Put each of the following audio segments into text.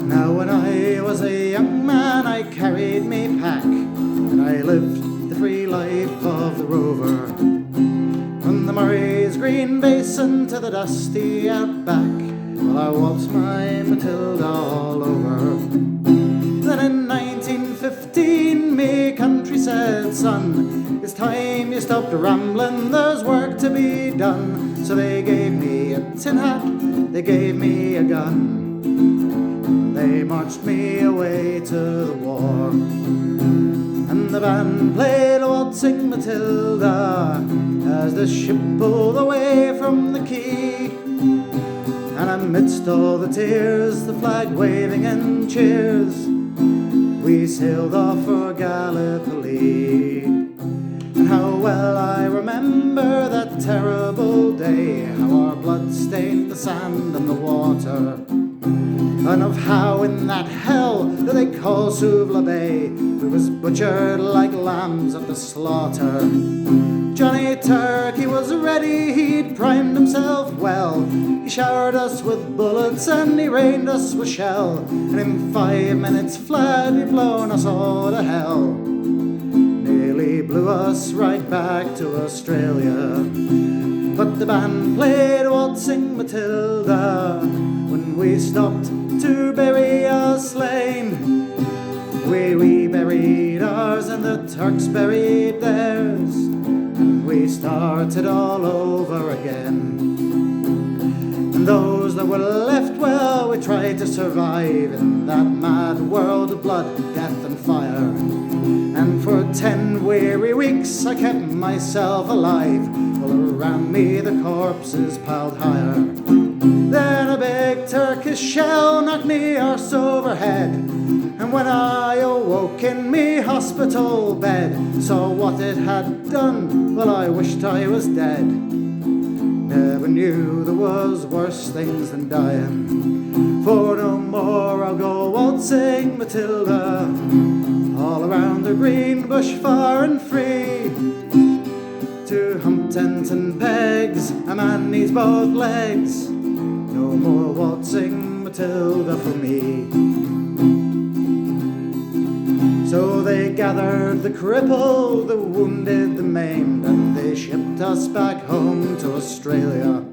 Now when I was a young man I carried me pack, and I lived the free life of the rover. From the Murray's green basin to the dusty outback, well, I waltzed my Matilda all over. Then in 1915 me country said, son, it's time you stopped rambling, there's work to be done. So they gave me a tin hat, they gave me a gun, they marched me away to the war. And the band played Waltzing Matilda as the ship pulled away from the quay. And amidst all the tears, the flag waving and cheers, we sailed off for Gallipoli. And how well I remember that terrible day, how our blood stained the sand and the water, and of how in that hell that they call Suvla Bay we was butchered like lambs at the slaughter. Johnny Turkey was ready, he'd primed himself well, he showered us with bullets and he rained us with shell, and in 5 minutes flat he'd blown us all to hell, nearly blew us right back to Australia. But the band played Waltzing Matilda when we stopped to bury a slain. We buried ours and the Turks buried theirs, and we started all over again. And those that were left, well, we tried to survive in that mad world of blood, death and fire. And for 10 weary weeks I kept myself alive, while around me the corpses piled higher. Then a big Turkish shell knocked me arse overhead, and when I awoke in me hospital bed, saw what it had done, well, I wished I was dead. Never knew there was worse things than dying, for no more I'll go waltzing Matilda all around the green bush far and free. To hump tent and pegs a man needs both legs, no more waltzing Matilda for me. So they gathered the crippled, the wounded, the maimed, and they shipped us back home to Australia.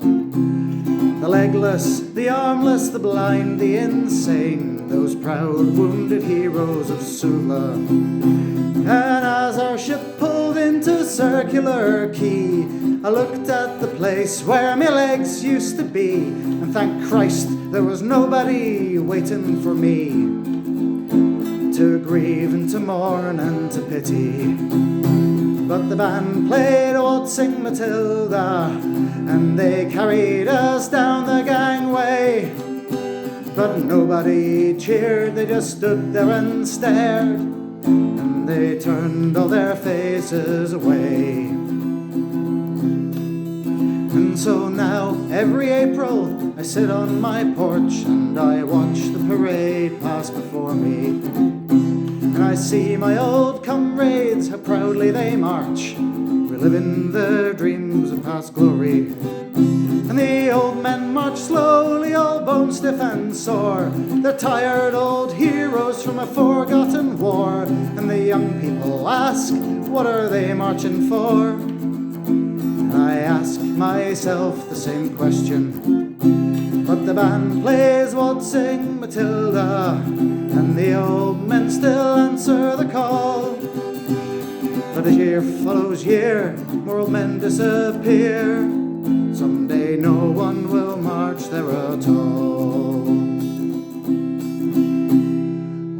The legless, the armless, the blind, the insane, those proud wounded heroes of Suvla. And as our ship pulled into Circular Quay, I looked at the place where my legs used to be, and thank Christ there was nobody waiting for me to grieve and to mourn and to pity. But the band played Waltzing Matilda, and they carried us down the gangway. But nobody cheered, they just stood there and stared, and they turned all their faces away. And so now, every April, I sit on my porch and I watch the parade pass before me. And I see my old comrades, how proudly they march, reliving their dreams of past glory. And the old men march slowly, all bone stiff and sore, they're tired old heroes from a forgotten war. And the young people ask, what are they marching for? And I ask myself the same question. But the band plays Waltzing Matilda, and the old men still answer the call. But as year follows year, more old men disappear. Someday no one will march there at all.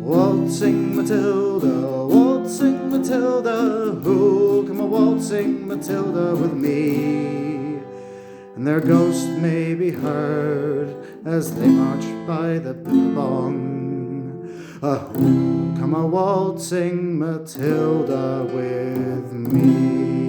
Waltzing Matilda, Waltzing Matilda, who'll come a waltzing Matilda with me? And their ghost may be heard as they march by the billabong. Who'll come a waltzing Matilda with me?